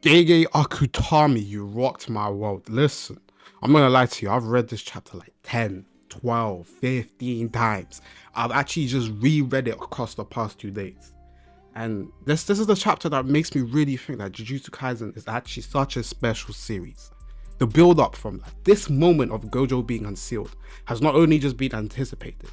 Gege Akutami, you rocked my world. Listen, I'm not gonna lie to you, I've read this chapter like 10, 12, 15 times. I've actually just reread it across the past 2 days. And this is the chapter that makes me really think that Jujutsu Kaisen is actually such a special series. The build up from this moment of Gojo being unsealed has not only just been anticipated,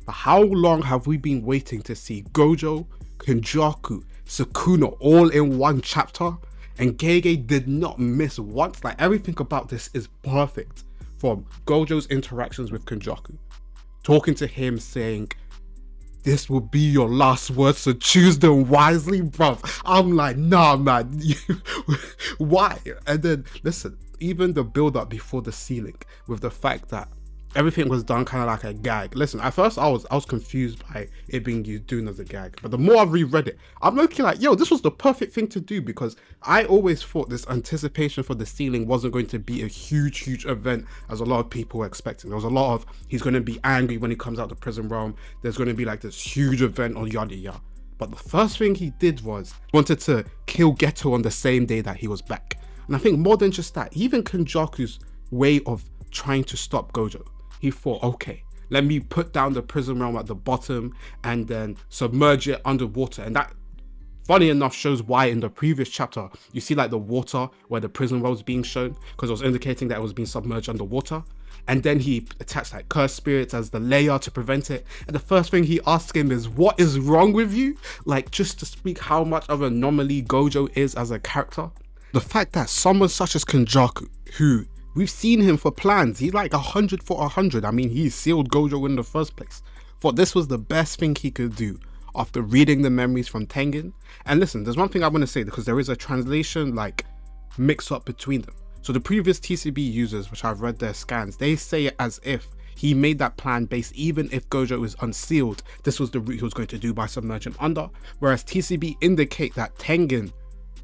but how long have we been waiting to see Gojo, Kenjaku, Sukuna all in one chapter? And Gege did not miss once. Like, everything about this is perfect. From Gojo's interactions with Kenjaku, talking to him saying, this will be your last words, so choose them wisely, bruv. I'm like, nah, man. Why? And then, listen, even the build-up before the ceiling, with the fact that everything was done kind of like a gag. Listen, at first I was confused by it being used doing as a gag, but the more I've reread it, I'm looking like, yo, this was the perfect thing to do, because I always thought this anticipation for the ceiling wasn't going to be a huge event as a lot of people were expecting. There was a lot of, he's going to be angry when he comes out the prison realm, there's going to be like this huge event or yada yada. But the first thing he did was wanted to kill Geto on the same day that he was back. And I think more than just that, even Kenjaku's way of trying to stop Gojo, he thought, okay, let me put down the prison realm at the bottom and then submerge it underwater. And that, funny enough, shows why in the previous chapter you see like the water where the prison realm was being shown, because it was indicating that it was being submerged underwater. And then he attached like cursed spirits as the layer to prevent it. And the first thing he asks him is, what is wrong with you? Like, just to speak how much of an anomaly Gojo is as a character. The fact that someone such as Kenjaku, who we've seen him for plans, he's like 100 for 100. I mean, he sealed Gojo in the first place. Thought this was the best thing he could do after reading the memories from Tengen. And listen, there's one thing I want to say, because there is a translation like mix up between them. So the previous TCB users, which I've read their scans, they say it as if he made that plan based, even if Gojo is unsealed, this was the route he was going to do by submerging under. Whereas TCB indicate that Tengen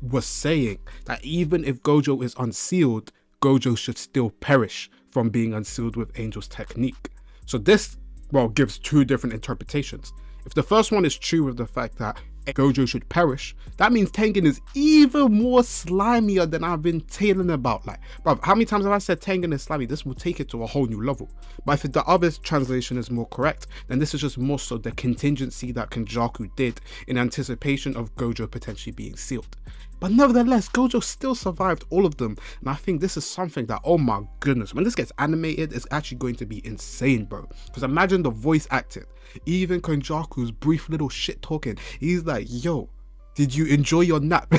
was saying that even if Gojo is unsealed, Gojo should still perish from being unsealed with Angel's technique. So this, well, gives two different interpretations. If the first one is true with the fact that Gojo should perish, that means Tengen is even more slimier than I've been telling about. Like, bruv, how many times have I said Tengen is slimy? This will take it to a whole new level. But if the other translation is more correct, then this is just more so the contingency that Kenjaku did in anticipation of Gojo potentially being sealed. But nevertheless, Gojo still survived all of them. And I think this is something that, oh my goodness, when this gets animated, it's actually going to be insane, bro. Because imagine the voice acting. Even Kenjaku's brief little shit talking. He's like, yo, did you enjoy your nap?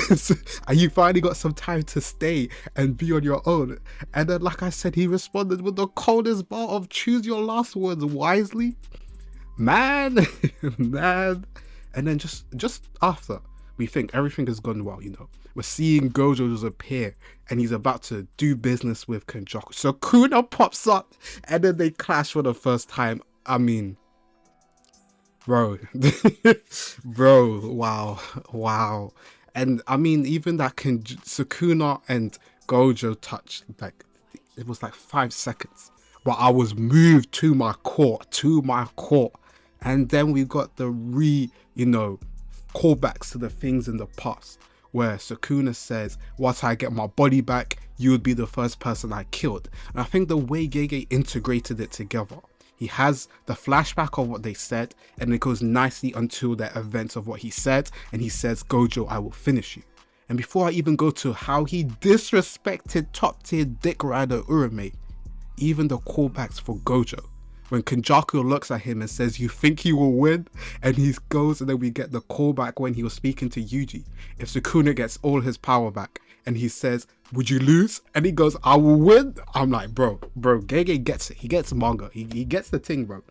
And you finally got some time to stay and be on your own. And then, like I said, he responded with the coldest bar of choose your last words wisely. Man, man. And then just after, we think everything has gone well, you know. We're seeing Gojo just appear and he's about to do business with Kenjaku. So Kuna pops up and then they clash for the first time. I mean, bro, bro, wow. And I mean, even that Sukuna and Gojo touch, like, it was like 5 seconds. But I was moved to my core. And then we got the callbacks to the things in the past, where Sukuna says, once I get my body back, you would be the first person I killed. And I think the way Gege integrated it together, he has the flashback of what they said, and it goes nicely until the events of what he said, and he says, Gojo, I will finish you. And before I even go to how he disrespected top tier dick rider Urame, even the callbacks for Gojo, when Kenjaku looks at him and says, you think he will win? And he goes, and then we get the callback when he was speaking to Yuji. If Sukuna gets all his power back and he says, would you lose? And he goes, I will win. I'm like, bro, Gege gets it. He gets manga. He gets the thing, bro.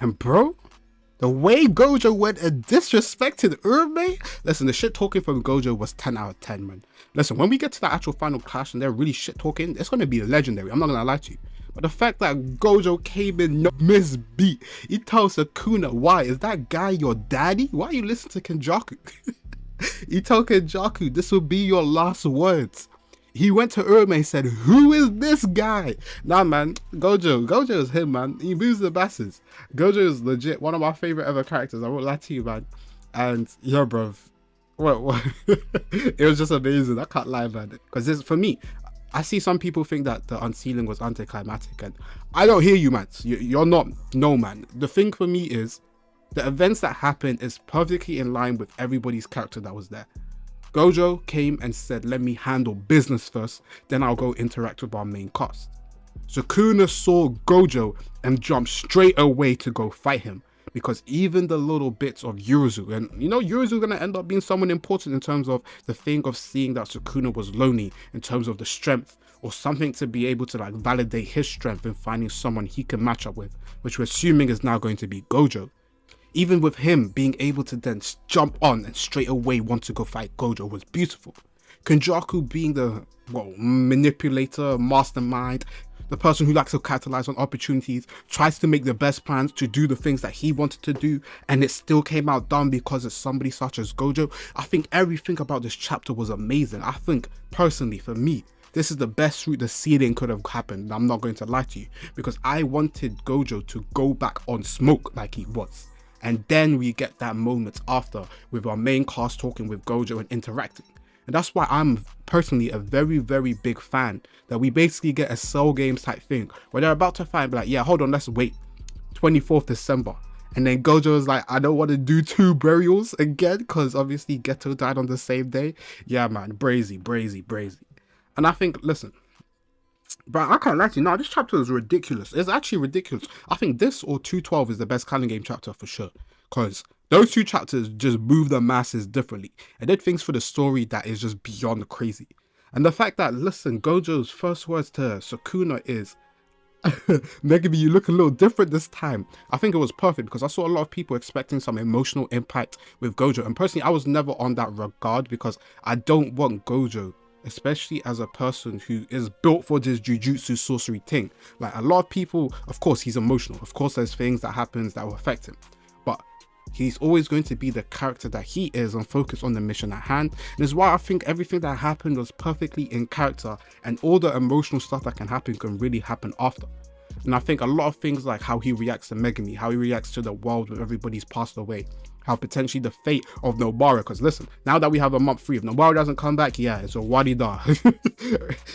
And bro, the way Gojo went and disrespected Urme, listen, the shit talking from Gojo was 10 out of 10, man. Listen, when we get to the actual final clash and they're really shit talking, it's going to be legendary. I'm not going to lie to you. But the fact that Gojo came in no misbeat, he tells Sukuna, why? Is that guy your daddy? Why you listen to Kenjaku? He told Kenjaku, this will be your last words. He went to Urme and said, who is this guy? Nah, man, Gojo is him, man. He moves the masses. Gojo is legit one of my favorite ever characters. I won't lie to you, man. And yeah, bruv, Well, it was just amazing. I can't lie, man. Because for me, I see some people think that the unsealing was anticlimactic, and I don't hear you, man. You're not. No, man. The thing for me is the events that happened is perfectly in line with everybody's character that was there. Gojo came and said, "Let me handle business first, then I'll go interact with our main cast." Sukuna saw Gojo and jumped straight away to go fight him, because even the little bits of Yuruzu, and you know Yuruzu gonna end up being someone important in terms of the thing of seeing that Sukuna was lonely, in terms of the strength or something to be able to like validate his strength in finding someone he can match up with, which we're assuming is now going to be Gojo. Even with him being able to then jump on and straight away want to go fight Gojo was beautiful. Kenjaku being the manipulator, mastermind, the person who likes to capitalize on opportunities, tries to make the best plans to do the things that he wanted to do, and it still came out done because it's somebody such as Gojo. I think everything about this chapter was amazing. I think personally for me, this is the best route the seeding could have happened. I'm not going to lie to you, because I wanted Gojo to go back on smoke like he was. And then we get that moment after with our main cast talking with Gojo and interacting. And that's why I'm personally a very, very big fan that we basically get a Cell Games type thing where they're about to fight, like, yeah, hold on, let's wait. 24th December. And then Gojo is like, I don't want to do 2 burials again because obviously Geto died on the same day. Yeah, man, brazy. And I think, listen, but I can't lie to you. No, this chapter is ridiculous. It's actually ridiculous. I think this or 212 is the best Canon Game chapter for sure. Because those 2 chapters just move the masses differently. And did things for the story that is just beyond crazy. And the fact that, listen, Gojo's first words to Sukuna is, Megami, you look a little different this time. I think it was perfect because I saw a lot of people expecting some emotional impact with Gojo. And personally, I was never on that regard because I don't want Gojo, especially as a person who is built for this jujutsu sorcery thing. Like a lot of people, of course, he's emotional. Of course, there's things that happens that will affect him. But he's always going to be the character that he is and focus on the mission at hand. And it's why I think everything that happened was perfectly in character, and all the emotional stuff that can happen can really happen after. And I think a lot of things like how he reacts to Megami, how he reacts to the world when everybody's passed away, how potentially the fate of Nobara, because listen, now that we have a month free, if Nobara doesn't come back, yeah, it's a wadida.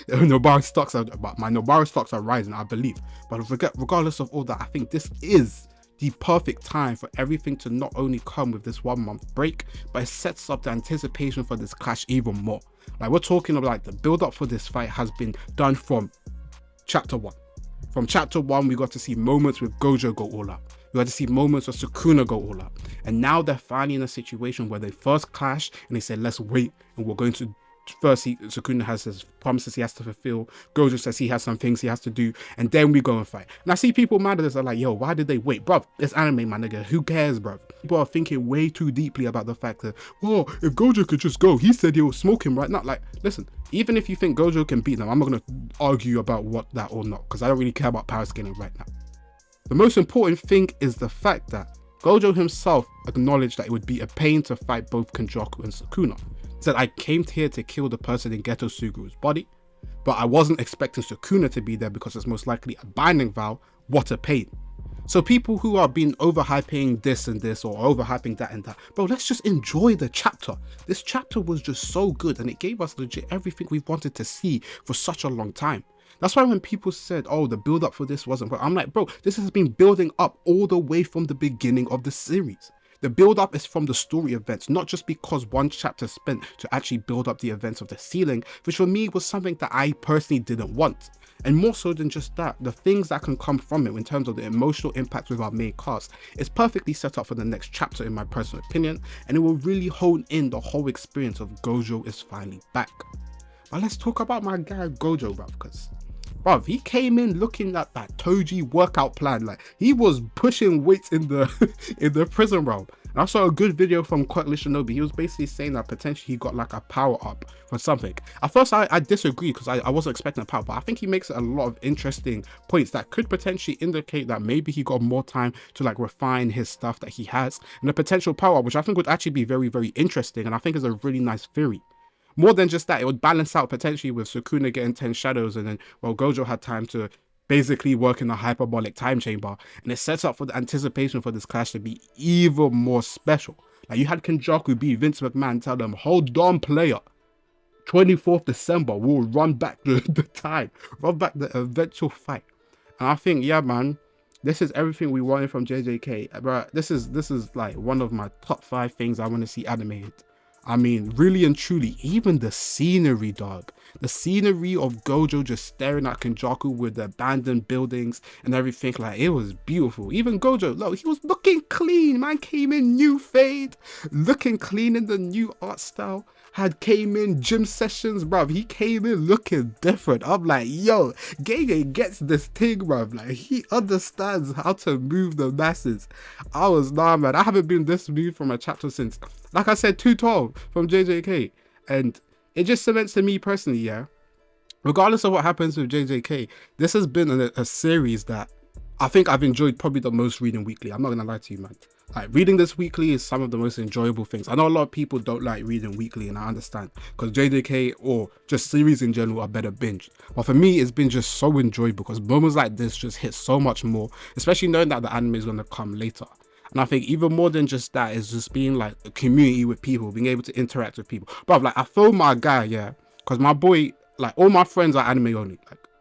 Nobara stocks are, but my Nobara stocks are rising, I believe. But regardless of all that, I think this is the perfect time for everything to not only come with this 1 month break, but it sets up the anticipation for this clash even more. Like we're talking about, like the build up for this fight has been done from chapter 1. From chapter 1, we got to see moments with Gojo go all out. We got to see moments of Sukuna go all out. And now they're finally in a situation where they first clashed and they said, let's wait. And we're going to, first, Sukuna has his promises he has to fulfill. Gojo says he has some things he has to do. And then we go and fight. And I see people mad at this. They're like, yo, why did they wait? Bruv, it's anime, my nigga. Who cares, bruv? People are thinking way too deeply about the fact that, oh, if Gojo could just go, he said he'll smoke him right now. Like, listen, even if you think Gojo can beat them, I'm not going to argue about what that or not, because I don't really care about power scaling right now. The most important thing is the fact that Gojo himself acknowledged that it would be a pain to fight both Kenjaku and Sukuna. He said, I came here to kill the person in Geto Suguru's body, but I wasn't expecting Sukuna to be there because it's most likely a binding vow. What a pain. So people who are being overhyping this and this or overhyping that and that, bro, let's just enjoy the chapter. This chapter was just so good and it gave us legit everything we've wanted to see for such a long time. That's why when people said, oh, the build up for this wasn't, I'm like, bro, this has been building up all the way from the beginning of the series. The build up is from the story events, not just because one chapter spent to actually build up the events of the ceiling, which for me was something that I personally didn't want. And more so than just that, the things that can come from it in terms of the emotional impact with our main cast is perfectly set up for the next chapter in my personal opinion, and it will really hone in the whole experience of Gojo is finally back. But let's talk about my guy Gojo, bruv, because bruv, he came in looking at that Toji workout plan. Like he was pushing weights in the in the prison realm. And I saw a good video from Quirkly Shinobi. He was basically saying that potentially he got like a power up for something. At first I disagreed because I wasn't expecting a power, but I think he makes a lot of interesting points that could potentially indicate that maybe he got more time to like refine his stuff that he has and a potential power, which I think would actually be very, very interesting. And I think is a really nice theory. More than just that, it would balance out potentially with Sukuna getting 10 shadows and then, well, Gojo had time to basically work in a hyperbolic time chamber, and it sets up for the anticipation for this clash to be even more special. Like, you had Kenjaku beat Vince McMahon, tell them, hold on, player. 24th December, we'll run back the time, run back the eventual fight. And I think, yeah, man, this is everything we wanted from JJK. Bro, this is like one of my top 5 things I want to see animated. I mean, really and truly, even the scenery, dog. The scenery of Gojo just staring at Kenjaku with the abandoned buildings and everything, like, it was beautiful. Even Gojo, look, he was looking clean. Man came in new fade, looking clean in the new art style. Came in gym sessions, bruv. He came in looking different. I'm like, yo, Gege gets this thing, bruv. Like, he understands how to move the masses. I was, nah, man, I haven't been this moved from a chapter since, like I said, 212 from JJK. And it just cements to me personally, yeah, regardless of what happens with JJK, this has been a series that I think I've enjoyed probably the most reading weekly. I'm not gonna lie to you, man. Like, reading this weekly is some of the most enjoyable things. I know a lot of people don't like reading weekly, and I understand, because JJK or just series in general are better binge. But for me, it's been just so enjoyable because moments like this just hit so much more, especially knowing that the anime is gonna come later. And I think even more than just that is just being like a community with people, being able to interact with people. But like, I feel my guy, yeah, because my boy, like, all my friends are anime only.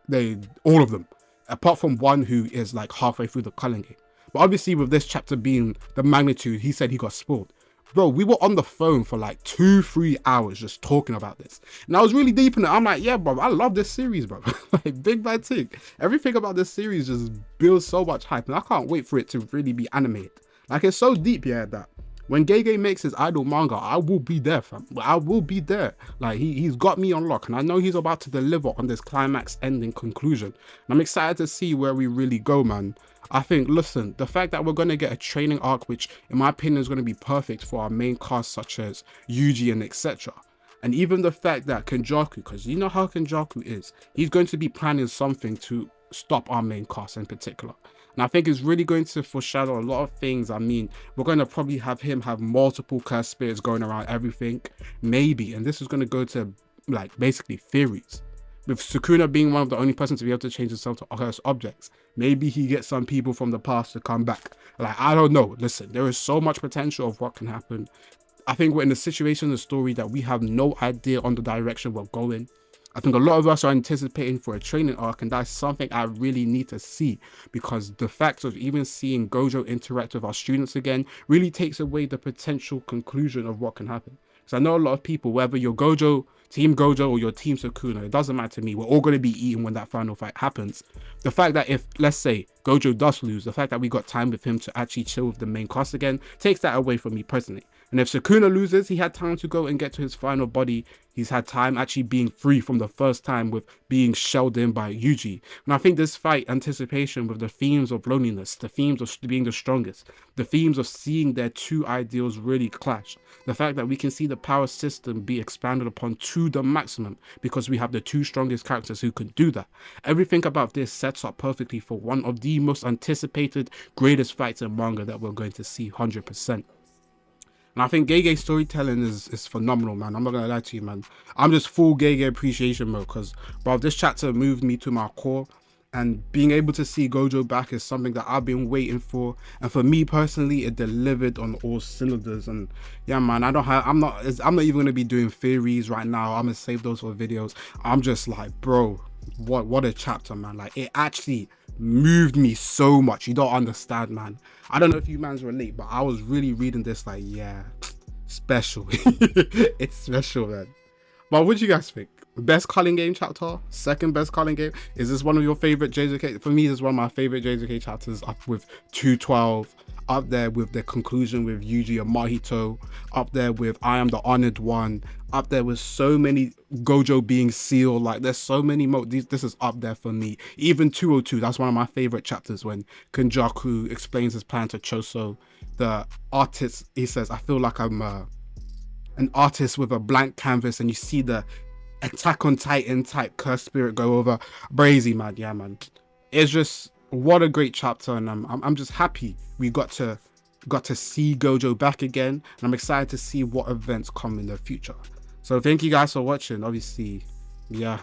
Like, all of them, apart from one who is like halfway through the culling game. But obviously with this chapter being the magnitude, he said he got spoiled. Bro, we were on the phone for like 2-3 hours just talking about this. And I was really deep in it. I'm like, yeah, bro, I love this series, bro. Like, big bad thing. Everything about this series just builds so much hype. And I can't wait for it to really be animated. Like, it's so deep, yeah, that when Gege makes his idol manga, I will be there, fam. I will be there. Like, he's got me on lock, and I know he's about to deliver on this climax ending conclusion. And I'm excited to see where we really go, man. I think, listen, the fact that we're going to get a training arc, which in my opinion is going to be perfect for our main cast, such as Yuji and etc. And even the fact that Kenjaku, because you know how Kenjaku is, he's going to be planning something to stop our main cast in particular. And I think it's really going to foreshadow a lot of things. I mean, we're going to probably have him have multiple cursed spirits going around everything, maybe. And this is going to go to, like, basically theories. With Sukuna being one of the only persons to be able to change himself to cursed objects, maybe he gets some people from the past to come back. Like, I don't know. Listen, there is so much potential of what can happen. I think we're in a situation in the story that we have no idea on the direction we're going. I think a lot of us are anticipating for a training arc, and that's something I really need to see, because the fact of even seeing Gojo interact with our students again really takes away the potential conclusion of what can happen. Because I know a lot of people, whether you're Gojo, Team Gojo, or your Team Sukuna, it doesn't matter to me. We're all going to be eaten when that final fight happens. The fact that if, let's say, Gojo does lose, the fact that we got time with him to actually chill with the main cast again takes that away from me personally. And if Sukuna loses, he had time to go and get to his final body. He's had time actually being free from the first time with being shelled in by Yuji. And I think this fight anticipation with the themes of loneliness, the themes of being the strongest, the themes of seeing their two ideals really clash. The fact that we can see the power system be expanded upon to the maximum because we have the two strongest characters who can do that. Everything about this sets up perfectly for one of the most anticipated, greatest fights in manga that we're going to see 100%. And I think Gege's storytelling is phenomenal, man. I'm not gonna lie to you, man. I'm just full Gege appreciation mode because, bro, this chapter moved me to my core. And being able to see Gojo back is something that I've been waiting for. And for me personally, it delivered on all cylinders. And yeah, man, I'm not even gonna be doing theories right now. I'm gonna save those for videos. I'm just like, bro, what a chapter, man. Like, it actually moved me so much. You don't understand, man. I don't know if you mans relate, but I was really reading this like, yeah, special. It's special, man. But what do you guys think? Best culling game chapter? Second best culling game? Is this one of your favorite JJK? For me, this is one of my favorite JJK chapters, up with 212, up there with the conclusion with Yuji and Mahito, up there with I Am the Honored One, up there with so many Gojo being sealed. Like, there's so many this is up there for me. Even 202, that's one of my favorite chapters when Kenjaku explains his plan to Choso. The artist, he says, I feel like I'm an artist with a blank canvas, and you see the Attack on Titan type cursed spirit go over. Brazy, man. Yeah, man. It's just, what a great chapter, and I'm just happy we got to see Gojo back again, and I'm excited to see what events come in the future. So thank you guys for watching. Obviously, yeah,